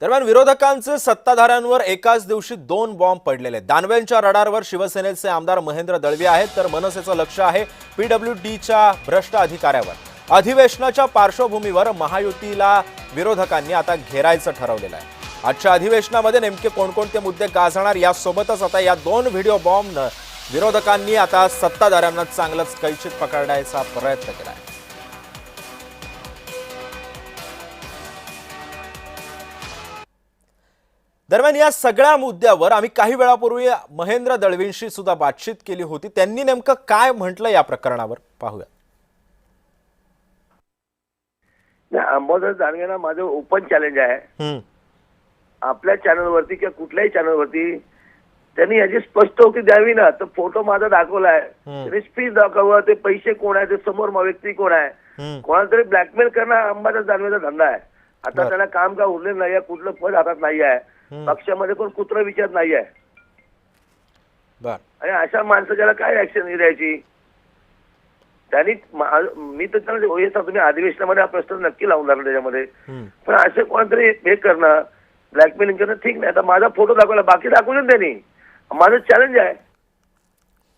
दरम्यान विरोधकांचे सत्ताधाऱ्यांवर एकाच दिवशी 2 बॉम्ब पडलेले। दानवेंच्या रडारवर शिवसेनेचे आमदार महेंद्र दळवी आहेत, तर मनसेचं लक्ष आहे पीडब्ल्यूडीच्या भ्रष्ट अधिकाऱ्यावर। अधिवेशनाच्या पार्श्वभूमीवर महायुतीला विरोधकांनी आता घेरायचं ठरवलेलं आहे। आजच्या अधिवेशनामध्ये नेमके कोणकोणते मुद्दे गाजणार यासोबतच आता या 2 व्हिडिओ बॉम्बनं विरोधकांनी आता सत्ताधाऱ्यांना चांगलंच कैचित पकडण्याचा प्रयत्न केला आहे। दरम्यान या सगळ्या मुद्द्यावर आम्ही काही वेळापूर्वी महेंद्र दळवींशी सुद्धा बातचीत केली होती। त्यांनी नेमकं काय म्हटलं या प्रकरणावर पाहूया। अंबादास दानवेंना माझं ओपन चॅलेंज आहे। आपल्या चॅनलवरती किंवा कुठल्याही चॅनलवरती त्यांनी याची स्पष्टोक्ती द्यावी ना। तर फोटो माझा दाखवलाय, त्यांनी स्पीच दाखवलं, ते पैसे कोण आहे, ते समोर व्यक्ती कोण आहे, कोणाला तरी ब्लॅकमेल करणं अंबादास दानवेचा धंदा आहे। आता त्याला काम का उरलेलं नाही आहे, कुठलं पद हातात नाही आहे, पक्षामध्ये कोण कुत्र विचार नाही आहे। आणि अशा माणसाच्याला काय ऍक्शन द्यायची? त्यांनी मी तर त्यांना तुम्ही अधिवेशनामध्ये हा प्रश्न नक्की लावून धरला त्याच्यामध्ये, पण असे कोणतरी हे करणं, ब्लॅकमेलिंग करणं ठीक नाही। आता माझा फोटो दाखवला, बाकी दाखवलं त्यांनी, माझं चॅलेंज आहे।